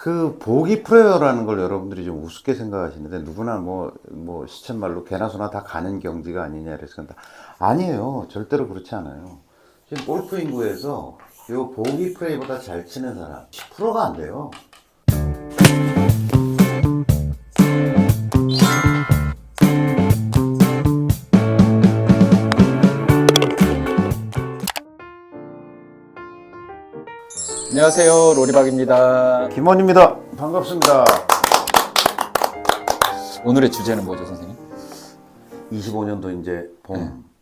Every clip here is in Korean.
그 보기 프레어라는 걸 여러분들이 좀 우습게 생각하시는데 누구나 뭐 시쳇말로 개나 소나 다 가는 경지가 아니냐 그래서 그런다. 아니에요. 절대로 그렇지 않아요. 지금 골프 인구에서 요 보기 프레이보다 잘 치는 사람 10%가 안 돼요. 안녕하세요, 로리박입니다. 김원입니다. 반갑습니다. 오늘의 주제는 뭐죠, 선생님? 25년도 이제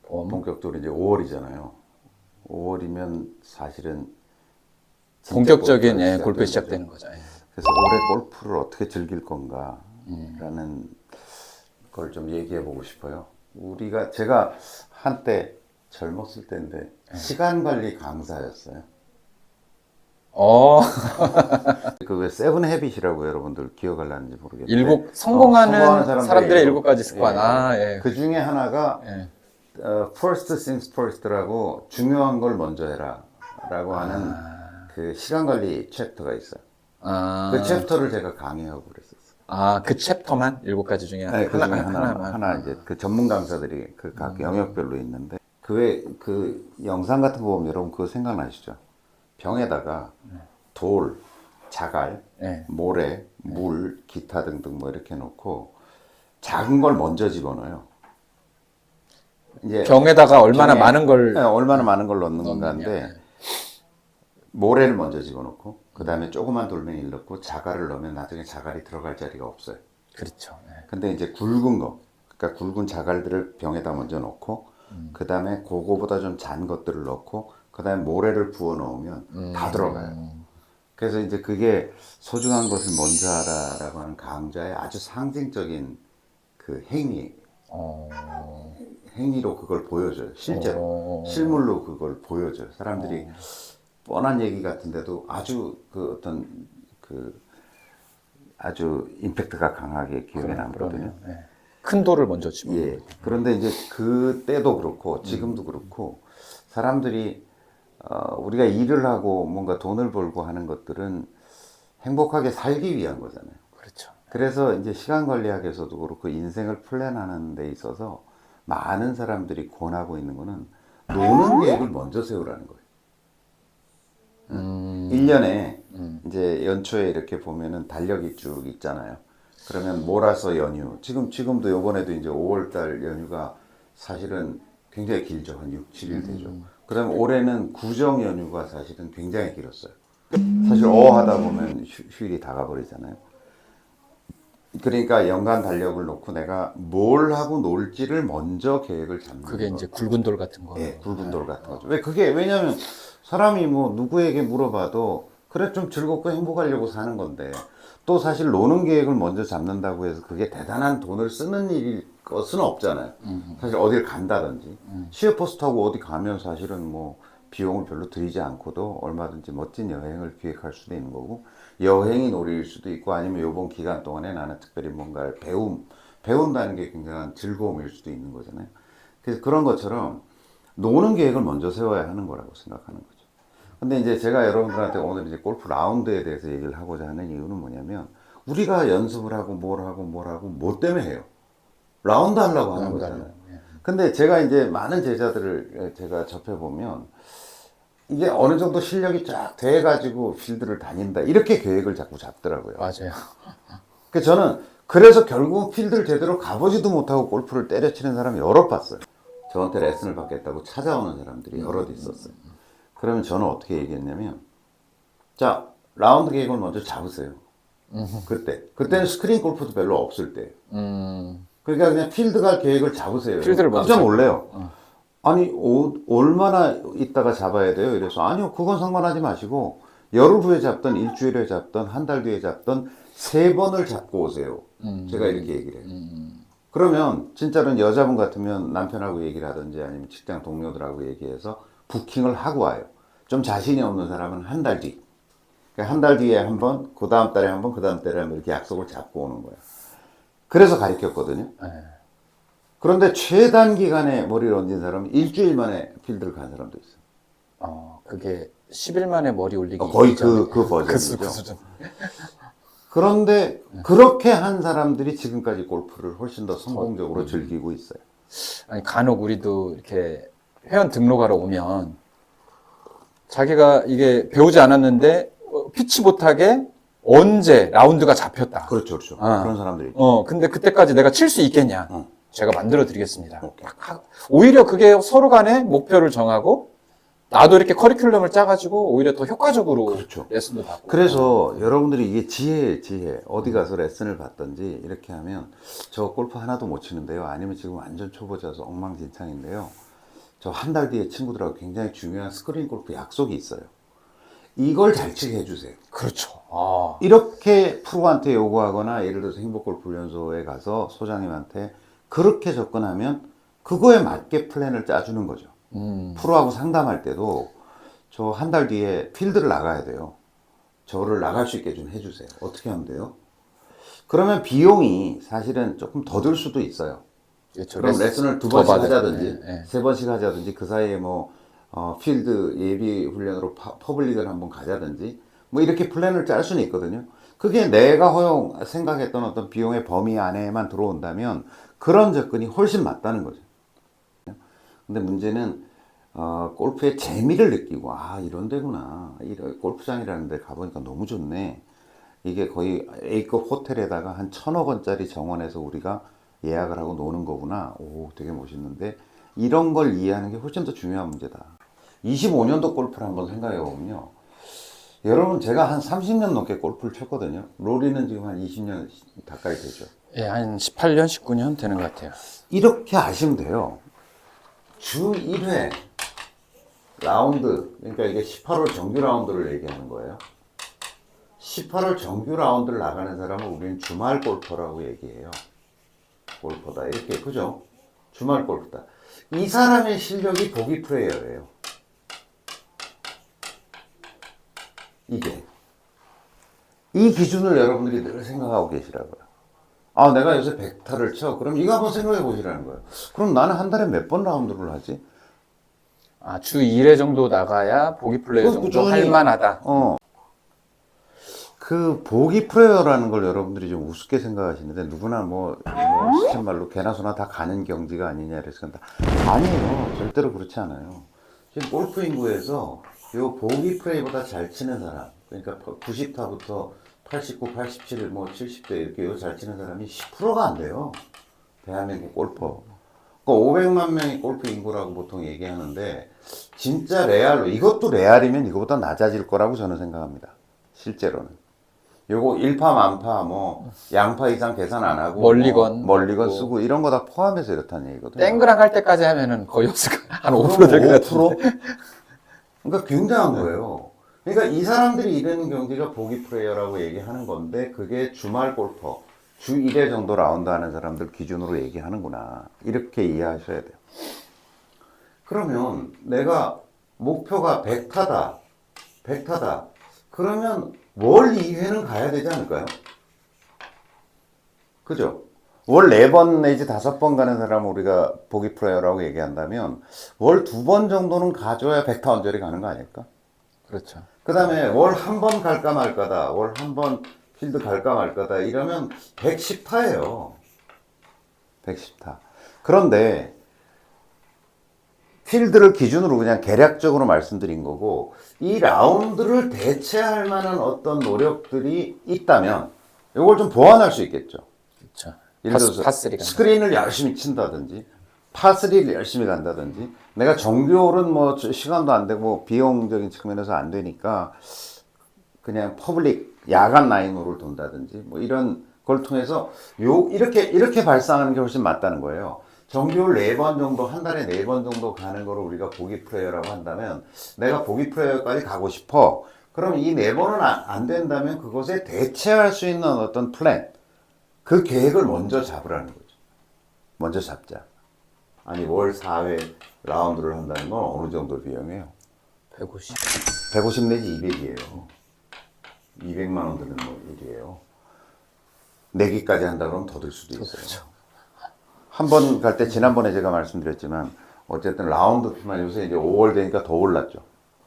본격적으로 이제 5월이잖아요. 5월이면 사실은 진짜 본격적인 골프가 골프 시작되는 시작되는 거죠. 그래서 올해 골프를 어떻게 즐길 건가라는 걸 좀 얘기해 보고 싶어요. 제가 한때 젊었을 때인데 시간 관리 강사였어요. 그 왜 세븐 헤빗이라고 여러분들 기억할는지 모르겠는데 성공하는 사람들의 7가지 습관. 그 중에 하나가 first things first라고 중요한 걸 먼저 해라 라고 하는 그 시간 관리 챕터가 있어요. 그 챕터를 제가 강의하고 그랬었어요. 그 챕터만 7가지 중에 네, 그 중에 하나 이제 그 전문 강사들이 그 각 영역별로 있는데 그 영상 같은 거 보면 여러분 그거 생각나시죠? 병에다가 돌, 자갈, 모래, 물, 기타 등등 뭐 이렇게 놓고 작은 걸 먼저 집어넣어요. 이제 병에다가 얼마나 많은 걸 넣는 건가인데 모래를 먼저 집어넣고 그 다음에 조그만 돌멩이를 넣고 자갈을 넣으면 나중에 자갈이 들어갈 자리가 없어요. 그렇죠. 근데 이제 굵은 거, 그러니까 굵은 자갈들을 병에다 먼저 넣고 그 다음에 그거보다 좀 잔 것들을 넣고 그 다음에 모래를 부어 넣으면 다 들어가요. 그래서 이제 그게 소중한 것을 먼저 하라라고 하는 강좌의 아주 상징적인 그 행위로 그걸 보여줘요. 실제로. 실물로 그걸 보여줘요. 사람들이 뻔한 얘기 같은데도 아주 아주 임팩트가 강하게 기억에 남거든요. 큰 돌을 먼저 집어. 그런데 이제 그때도 그렇고 지금도 그렇고 사람들이 우리가 일을 하고 뭔가 돈을 벌고 하는 것들은 행복하게 살기 위한 거잖아요. 그렇죠. 그래서 이제 시간 관리학에서도 그렇고 인생을 플랜하는 데 있어서 많은 사람들이 권하고 있는 거는 노는 계획을 먼저 세우라는 거예요. 1년에 이제 연초에 이렇게 보면은 달력이 쭉 있잖아요. 그러면 몰아서 연휴. 지금도 요번에도 이제 5월달 연휴가 사실은 굉장히 길죠. 한 6, 7일 되죠. 그 다음에 올해는 구정 연휴가 사실은 굉장히 길었어요. 사실 하다 보면 휴일이 다 가버리잖아요. 그러니까 연간 달력을 놓고 내가 뭘 하고 놀지를 먼저 계획을 잡는 그게 이제 굵은 돌 같은 거. 굵은 돌 같은 거죠. 왜냐면 사람이 뭐 누구에게 물어봐도 그래 좀 즐겁고 행복하려고 사는 건데 또 사실 노는 계획을 먼저 잡는다고 해서 그게 대단한 돈을 쓰는 일일 것은 없잖아요. 사실 어딜 간다든지 시외버스 타고 어디 가면 사실은 뭐 비용을 별로 들이지 않고도 얼마든지 멋진 여행을 기획할 수도 있는 거고 여행이 놀이일 수도 있고 아니면 요번 기간 동안에 나는 특별히 뭔가를 배운다는 게 굉장한 즐거움일 수도 있는 거잖아요. 그래서 그런 것처럼 노는 계획을 먼저 세워야 하는 거라고 생각하는 거죠. 근데 이제 제가 여러분들한테 오늘 이제 골프 라운드에 대해서 얘기를 하고자 하는 이유는 뭐냐면 우리가 연습을 하고 뭘 하고 뭐 때문에 해요? 라운드 하려고 하는 거잖아요. 근데 제가 이제 많은 제자들을 제가 접해보면 이게 어느 정도 실력이 쫙 돼가지고 필드를 다닌다. 이렇게 계획을 자꾸 잡더라고요. 맞아요. 그래서 결국 필드를 제대로 가보지도 못하고 골프를 때려치는 사람이 여럿 봤어요. 저한테 레슨을 받겠다고 찾아오는 사람들이 여럿 있었어요. 그러면 저는 어떻게 얘기했냐면, 자, 라운드 계획을 먼저 잡으세요. 그때는 스크린 골프도 별로 없을 때. 그러니까 그냥 필드 갈 계획을 잡으세요. 필드를 깜짝 놀래요. 아니, 얼마나 있다가 잡아야 돼요? 이래서, 아니요, 그건 상관하지 마시고, 열흘 후에 잡던, 일주일에 잡던, 한 달 뒤에 잡던, 3번을 잡고 오세요. 제가 이렇게 얘기를 해요. 그러면, 진짜로는 여자분 같으면 남편하고 얘기를 하든지 아니면 직장 동료들하고 얘기해서 부킹을 하고 와요. 좀 자신이 없는 사람은 한 달 뒤. 그러니까 한 달 뒤에 한 번, 그 다음 달에 한 번, 그 다음 달에 한 번 이렇게 약속을 잡고 오는 거예요. 그래서 가르쳤거든요. 그런데 최단 기간에 머리를 얹은 사람은 일주일 만에 필드를 간 사람도 있어요. 그게 10일 만에 머리 올리기. 거의 그 버전이죠. 그 수준. 그런데 그렇게 한 사람들이 지금까지 골프를 훨씬 더 성공적으로 즐기고 있어요. 아니, 간혹 우리도 이렇게 회원 등록하러 오면 자기가 이게 배우지 않았는데 피치 못하게 언제 라운드가 잡혔다. 그렇죠, 그렇죠. 아. 그런 사람들이 있죠. 근데 그때까지 내가 칠 수 있겠냐? 제가 만들어 드리겠습니다. 오케이. 오히려 그게 서로 간에 목표를 정하고 나도 이렇게 커리큘럼을 짜가지고 오히려 더 효과적으로 그렇죠. 레슨도 받고. 그래서 여러분들이 이게 지혜. 어디 가서 레슨을 받든지 이렇게 하면 저 골프 하나도 못 치는데요. 아니면 지금 완전 초보자서 엉망진창인데요. 저 한 달 뒤에 친구들하고 굉장히 중요한 스크린 골프 약속이 있어요. 이걸 잘 치게 해주세요. 그렇죠. 아. 이렇게 프로한테 요구하거나 예를 들어서 행복골프훈련소에 가서 소장님한테 그렇게 접근하면 그거에 맞게 플랜을 짜주는 거죠. 프로하고 상담할 때도 저 한 달 뒤에 필드를 나가야 돼요. 저를 나갈 수 있게 좀 해주세요. 어떻게 하면 돼요? 그러면 비용이 사실은 조금 더 들 수도 있어요. 그렇죠. 그럼 레슨을 두 더 번씩 받아야 하자든지 돼. 세 번씩 하자든지 그 사이에 뭐 필드 예비 훈련으로 퍼블릭을 한번 가자든지 뭐 이렇게 플랜을 짤 수는 있거든요. 그게 내가 생각했던 어떤 비용의 범위 안에만 들어온다면 그런 접근이 훨씬 맞다는 거죠. 근데 문제는 골프의 재미를 느끼고 이런 데구나, 이런 골프장이라는 데 가보니까 너무 좋네, 이게 거의 A급 호텔에다가 한 1,000억 원짜리 정원에서 우리가 예약을 하고 노는 거구나, 오 되게 멋있는데, 이런 걸 이해하는 게 훨씬 더 중요한 문제다. 25년도 골프를 한번 생각해 보면요, 여러분 제가 한 30년 넘게 골프를 쳤거든요. 로리는 지금 한 20년 가까이 되죠. 예, 한 18년, 19년 되는 것 같아요. 이렇게 아시면 돼요. 주 1회 라운드, 그러니까 이게 18홀 정규 라운드를 얘기하는 거예요. 18홀 정규 라운드를 나가는 사람은 우리는 주말 골퍼라고 얘기해요. 골퍼다, 이렇게, 그죠? 주말 골프다. 이 사람의 실력이 보기 플레이어예요. 이게. 이 기준을 여러분들이 늘 생각하고 계시라고요. 내가 요새 100타를 쳐. 그럼 이거 한번 생각해 보시라는 거예요. 그럼 나는 한 달에 몇 번 라운드를 하지? 주 1회 정도 나가야 보기 플레이 정도 꾸준히, 할 만하다. 그 보기 플레이어라는 걸 여러분들이 좀 우습게 생각하시는데, 누구나 뭐 시쳇말로 개나 소나 다 가는 경지가 아니냐 이래서 아니에요. 절대로 그렇지 않아요. 지금 골프 인구에서 요 보기 플레이보다 잘 치는 사람, 그러니까 90타부터 89, 87, 뭐 70대 이렇게 요 잘 치는 사람이 10%가 안 돼요. 대한민국 골퍼. 그러니까 500만 명이 골프 인구라고 보통 얘기하는데, 진짜 레알로, 이것도 레알이면 이거보다 낮아질 거라고 저는 생각합니다. 실제로는. 요거 1파 만파 뭐 양파 이상 계산 안 하고 멀리건 멀리건 쓰고 이런 거 다 포함해서 이렇다는 얘기거든요. 땡그랑 할 때까지 하면은 거의 없을 거야. 한 5% 될 것 같은데. 그러니까 굉장한 거예요. 그러니까 이 사람들이 이르는 경지가 보기 플레이어라고 얘기하는 건데, 그게 주말 골퍼, 주 1회 정도 라운드 하는 사람들 기준으로 얘기하는구나, 이렇게 이해하셔야 돼요. 그러면 내가 목표가 100타다. 그러면 월 2회는 가야 되지 않을까요? 그죠? 월 4번 내지 5번 가는 사람을 우리가 보기 플레이어라고 얘기한다면 월 2번 정도는 가줘야 100타 언저리 가는 거 아닐까? 그렇죠. 그 다음에 월 한 번 갈까 말까다, 월 한 번 필드 갈까 말까다, 이러면 110타예요. 110타. 그런데 필드를 기준으로 그냥 계략적으로 말씀드린 거고, 이 라운드를 대체할 만한 어떤 노력들이 있다면 이걸 좀 보완할 수 있겠죠. 그렇죠. 예를 들어서 스크린을 열심히 친다든지, 파3를 열심히 간다든지, 내가 정규홀은 뭐 시간도 안 되고 비용적인 측면에서 안 되니까 그냥 퍼블릭 야간 라인으로 돈다든지, 뭐 이런 걸 통해서 이렇게 발상하는 게 훨씬 맞다는 거예요. 정규홀 4번 정도, 한 달에 4번 정도 가는 거를 우리가 보기 플레이어라고 한다면, 내가 보기 플레이어까지 가고 싶어. 그럼 이 4번은 안 된다면 그것에 대체할 수 있는 어떤 플랜, 그 계획을 먼저 잡으라는 거죠. 먼저 잡자. 아니, 월 4회 라운드를 한다는 건 어느 정도 비용이에요? 150 내지 200이에요. 200만 원 드는 일이에요. 내기까지 한다 그러면 더 들 수도 있어요. 그렇죠. 한 번 갈 때, 지난번에 제가 말씀드렸지만, 어쨌든 라운드 피만 요새 이제 5월 되니까 더 올랐죠.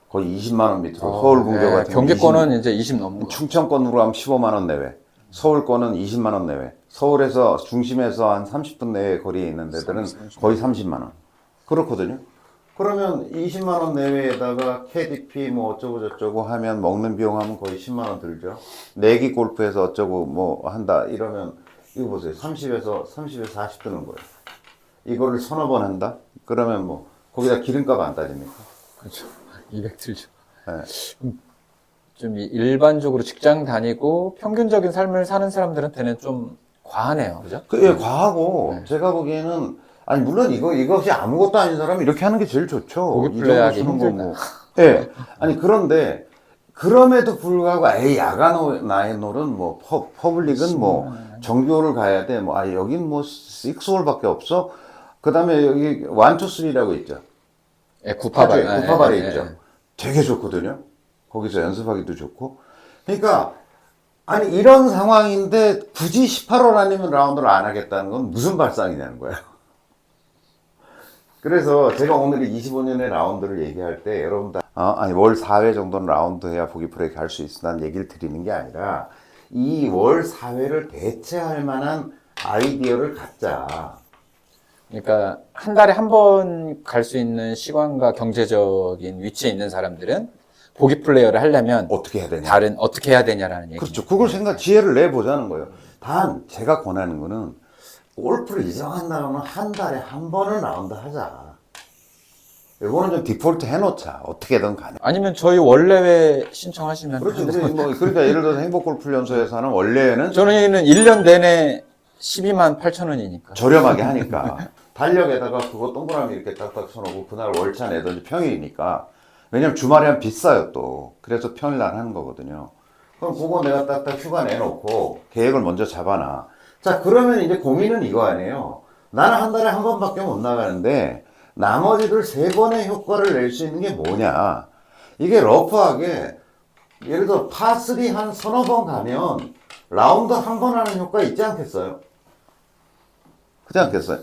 거의 20만 원 밑으로. 서울 궁저 같은 경기권은 이제 20 넘는 거. 충청권으로 하면 15만 원 내외. 서울 거는 20만 원 내외. 서울에서 중심에서 한 30분 내외 거리에 있는 데들은 거의 30만 원. 그렇거든요. 그러면 20만 원 내외에다가 KDP 뭐 어쩌고 저쩌고 하면 먹는 비용 하면 거의 10만 원 들죠. 내기 골프에서 어쩌고 뭐 한다 이러면 이거 보세요. 30에서 40 드는 거예요. 이거를 서너 번 한다? 그러면 뭐 거기다 기름값 안 따집니까? 그렇죠. 200 들죠. 네. 좀 일반적으로 직장 다니고 평균적인 삶을 사는 사람들한테는 좀 과하네요. 그죠? 예, 과하고 제가 보기에는 아니 물론 이것이 아무것도 아닌 사람이 이렇게 하는 게 제일 좋죠. 고기 이 플레이하기 정도 쓰는 힘들다. 거고. 예. 아니 그런데 그럼에도 불구하고 에이 야간 나인홀은 뭐 퍼블릭은 뭐 정규홀을 가야 돼. 뭐 아 여긴 뭐 6홀밖에 없어. 그다음에 여기 1, 2, 3라고 있죠. 예, 구파발. 구파발에 있죠. 되게 좋거든요. 거기서 연습하기도 좋고. 그러니까 아니 이런 상황인데 굳이 18홀 아니면 라운드를 안 하겠다는 건 무슨 발상이냐는 거예요. 그래서 제가 오늘 25년의 라운드를 얘기할 때 여러분 다 아니 월 4회 정도는 라운드 해야 보기 브레이크 할 수 있다는 얘기를 드리는 게 아니라 이 월 4회를 대체할 만한 아이디어를 갖자. 그러니까 한 달에 한 번 갈 수 있는 시간과 경제적인 위치에 있는 사람들은 보기 플레이어를 하려면 어떻게 해야 되냐. 다른 어떻게 해야 되냐라는 얘기. 그렇죠. 그걸 지혜를 내보자는 거예요. 단 제가 권하는 거는 골프를 이정한다면 한 달에 한 번은 라운드 하자. 이거는 좀 디폴트 해놓자. 어떻게든 간에. 아니면 저희 원래회 신청하시면. 그렇죠. 그러니까 예를 들어서 행복골프연수에서 하는 원래는 저희는 1년 내내 12만 8천 원이니까. 저렴하게 하니까 달력에다가 그거 동그라미 이렇게 딱딱 쳐놓고 그날 월차 내든지 평일이니까 왜냐면 주말에 하면 비싸요 또. 그래서 평일날 하는 거거든요. 그럼 그거 내가 딱딱 휴가 내놓고 계획을 먼저 잡아놔. 자 그러면 이제 고민은 이거 아니에요. 나는 한 달에 한 번밖에 못 나가는데 나머지를 3번의 효과를 낼 수 있는 게 뭐냐. 이게 러프하게 예를 들어 파3 한 서너 번 가면 라운드 한 번 하는 효과 있지 않겠어요? 그렇지 않겠어요?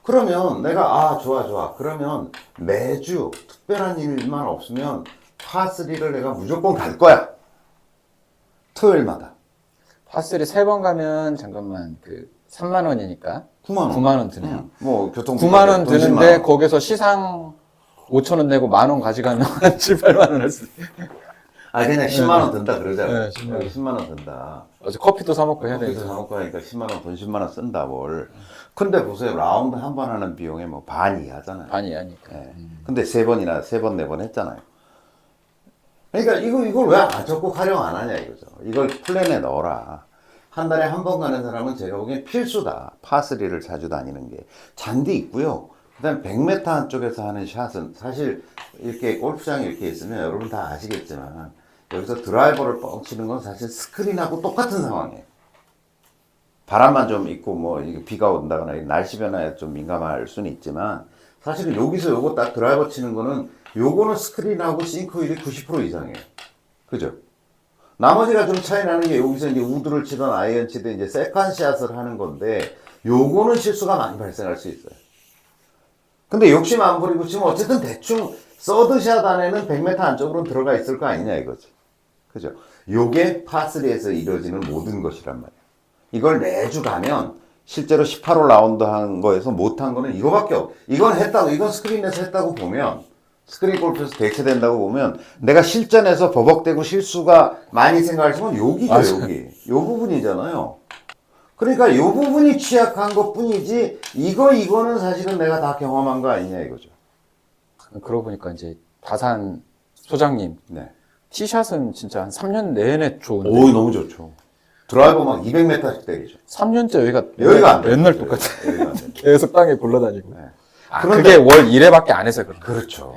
그러면 내가 좋아 그러면 매주 특별한 일만 없으면 파3를 내가 무조건 갈 거야. 토요일마다 파3 3번 가면 잠깐만 3만 원이니까 9만 원. 9만 원 드네요. 뭐 교통 9만 원 돈 10만 드는데 원. 거기서 시상 5천 원 내고 만 원 가져가면 한 7, 8만 원 할 수 있어요. 그냥 10만 원 든다 그러잖아요. 네, 10만 원. 10만 원 든다. 어제 커피도 사 먹고 해야 그래서 되니까. 사먹고 하니까 10만 원, 돈 10만 원 쓴다 뭘. 근데 보세요. 라운드 한 번 하는 비용에 뭐 반 이하잖아요. 반이 아니까. 예. 근데 3번, 4번 했잖아요. 그러니까 이걸 왜 적극 활용 안 하냐 이거죠. 이걸 플랜에 넣어라. 한 달에 한 번 가는 사람은 제가 보기엔 필수다. 파3를 자주 다니는 게. 잔디 있고요. 그 다음에 100m 한쪽에서 하는 샷은 사실 이렇게 골프장이 이렇게 있으면 여러분 다 아시겠지만 여기서 드라이버를 뻥 치는 건 사실 스크린하고 똑같은 상황이에요. 바람만 좀 있고 뭐 이게 비가 온다거나 날씨 변화에 좀 민감할 수는 있지만 사실은 여기서 요거 딱 드라이버 치는 거는 요거는 스크린하고 싱크율이 90% 이상이에요. 그죠? 나머지가 좀 차이 나는 게 여기서 이제 우드를 치던 아이언 치든 이제 세컨샷을 하는 건데 요거는 실수가 많이 발생할 수 있어요. 근데 욕심 안 부리고 치면 어쨌든 대충 서드샷 안에는 100m 안쪽으로 들어가 있을 거 아니냐 이거지. 그죠? 요게 파3에서 이루어지는 모든 것이란 말이에요. 이걸 매주 가면 실제로 18홀 라운드 한 거에서 못한 거는 이거밖에 이건 스크린에서 했다고 보면 스크린 골프에서 대체된다고 보면 내가 실전에서 버벅대고 실수가 많이 생각하시면 여기죠 여기. 요 부분이잖아요. 그러니까 요 부분이 취약한 것 뿐이지 이거는 사실은 내가 다 경험한 거 아니냐 이거죠. 그러고 보니까 이제 다산 소장님 네. 티샷은 진짜 한 3년 내내 좋은데 오 너무 좋죠. 드라이버 막 200m씩 때리죠. 3년째 여기가 안 돼. 맨날 똑같아. 여기가 안 돼. 계속 땅에 굴러다니고. 네. 그게 월 1회밖에 안 해서 그런 거예요. 그렇죠.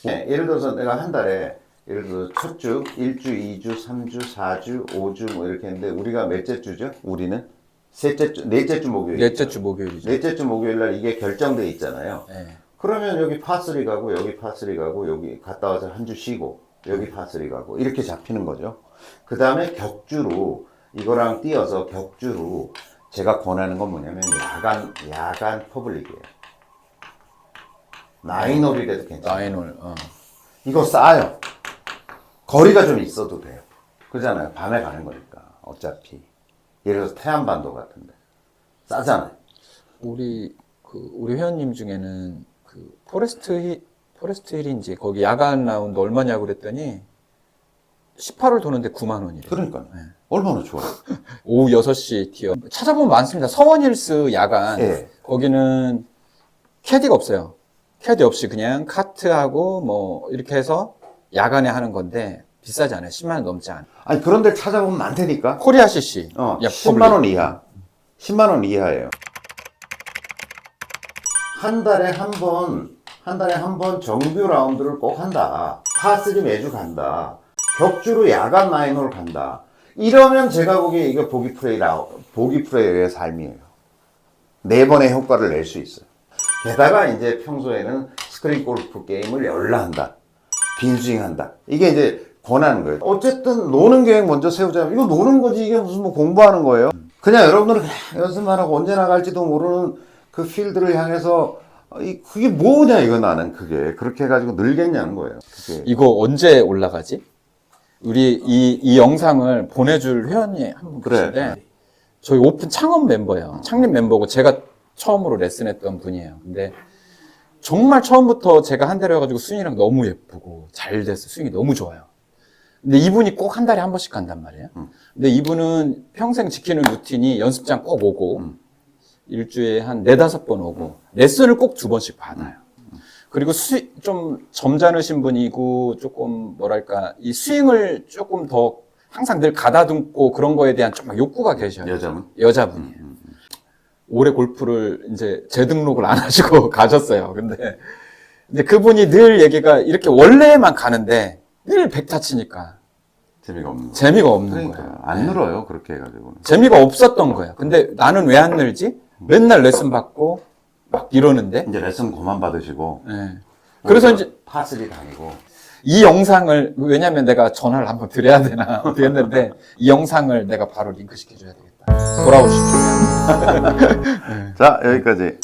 네, 예를 들어서 내가 한 달에 예를 들어서 첫 주, 1주, 2주, 3주, 4주, 5주 뭐 이렇게 했는데 우리가 몇째 주죠? 우리는 셋째 주, 넷째 주 목요일. 넷째 주 목요일이죠. 넷째 주 목요일 날 이게 결정돼 있잖아요. 네. 그러면 여기 파3 가고 여기 파3 가고 여기 갔다 와서 한 주 쉬고 여기 파3 가고 이렇게 잡히는 거죠. 그 다음에 격주로 이거랑 띄어서 격주로 제가 권하는 건 뭐냐면 야간 퍼블릭이에요. 9홀이라도 괜찮아요. 9홀. 이거 싸요. 거리가 좀 있어도 돼요. 그러잖아요. 밤에 가는 거니까. 어차피. 예를 들어서 태안반도 같은데 싸잖아요. 우리 회원님 중에는 그 포레스트 힐인지 거기 야간 라운드 얼마냐고 그랬더니 18홀 도는데 9만 원이래요. 그러니까요. 얼마나 좋아요. 오후 6시 티어. 찾아보면 많습니다. 서원힐스 야간. 예. 거기는 캐디가 없어요. 캐디 없이 그냥 카트하고 뭐 이렇게 해서 야간에 하는 건데 비싸지 않아요. 10만 원 넘지 않아요. 아니 그런데 찾아보면 많다니까. 코리아 CC. 야, 10만 원 이하. 10만 원 이하예요. 한 달에 한 번 정규 라운드를 꼭 한다. 파3 매주 간다. 격주로 야간 라인홀 간다. 이러면 제가 보기에 이거 보기 플레이의 삶이에요. 4번의 효과를 낼 수 있어요. 게다가 이제 평소에는 스크린 골프 게임을 열라한다. 빈스윙한다. 이게 이제 권하는 거예요. 어쨌든 노는 계획 먼저 세우자면 이거 노는 거지 이게 무슨 뭐 공부하는 거예요. 그냥 여러분들은 그냥 연습만 하고 언제 나갈지도 모르는 그 필드를 향해서 그게 뭐냐 이거 나는 그게 그렇게 해가지고 늘겠냐는 거예요. 그게. 이거 언제 올라가지? 우리 이 영상을 보내줄 회원이 한 분 그래. 계신데 저희 오픈 창업 멤버예요. 창립 멤버고 제가 처음으로 레슨했던 분이에요. 근데 정말 처음부터 제가 한 달에 와가지고 스윙이랑 너무 예쁘고 잘 됐어. 스윙이 너무 좋아요. 근데 이분이 꼭 한 달에 한 번씩 간단 말이에요. 근데 이분은 평생 지키는 루틴이 연습장 꼭 오고 일주일에 한 4-5번 오고 레슨을 꼭 2번씩 받아요. 그리고 좀 점잖으신 분이고 조금 뭐랄까 이 스윙을 조금 더 항상 늘 가다듬고 그런 거에 대한 좀 욕구가 계셔요. 여자분이에요. 올해 골프를 이제 재등록을 안 하시고 가셨어요. 근데 그분이 늘 얘기가 이렇게 원래만 가는데 늘 백타 치니까 재미가 없는 그러니까 거예요. 안 늘어요 그렇게 해가지고는. 재미가 없었던 거예요. 근데 나는 왜 안 늘지? 맨날 레슨 받고 막 이러는데. 이제 레슨 그만 받으시고. 네. 그래서 이제 파3 다니고. 이 영상을 왜냐면 내가 전화를 한번 드려야 되나 어떻게 했는데 이 영상을 내가 바로 링크 시켜줘야 되겠다. 돌아오십시오. 자 여기까지.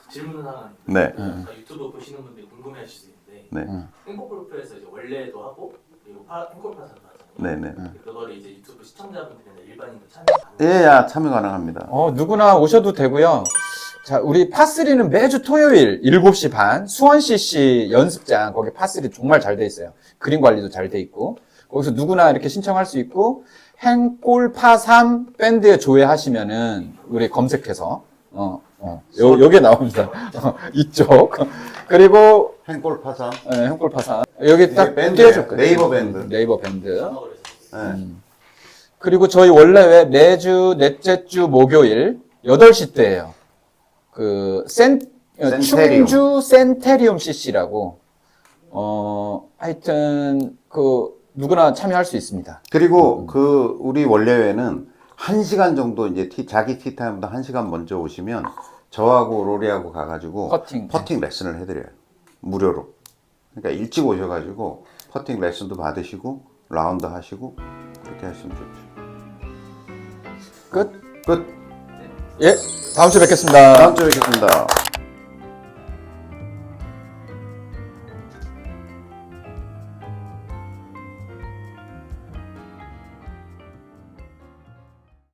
질문 하나. 네. 유튜브 보시는 분들이 궁금해하실 수 있는데, 네. 행콕골프에서 이제 원래도 하고 그리고 행콕파산도 하잖아요. 네네. 그거를 이제 유튜브 시청자분들이나 일반인도 참여 가능. 예, 야 참여 가능합니다. 누구나 오셔도 되고요. 자, 우리 파3는 매주 토요일 7시 반 수원 CC 연습장 거기 파3 정말 잘 돼 있어요. 그림 관리도 잘 돼 있고 거기서 누구나 이렇게 신청할 수 있고 행골 파3 밴드에 조회하시면은 우리 검색해서 여기에 나옵니다. 이쪽 그리고 행골 파산. 네, 행골 파3 여기 딱 밴드 띄워줄 거예요. 네이버 밴드. 네이버 밴드. 참여를 했었어요. 네. 그리고 저희 원래 매주 넷째 주 목요일 8시 때예요. 센테리움. 충주 센테리움 CC라고 하여튼 누구나 참여할 수 있습니다. 그리고 우리 원래회는 1시간 정도 이제 자기 티타임보다 1시간 먼저 오시면 저하고 로리하고 가가지고 퍼팅 레슨을 해드려요. 무료로. 그러니까 일찍 오셔가지고 퍼팅 레슨도 받으시고 라운드 하시고 그렇게 하시면 좋죠. 끝. 끝. 예, 다음 주에 뵙겠습니다. 다음 주에 뵙겠습니다.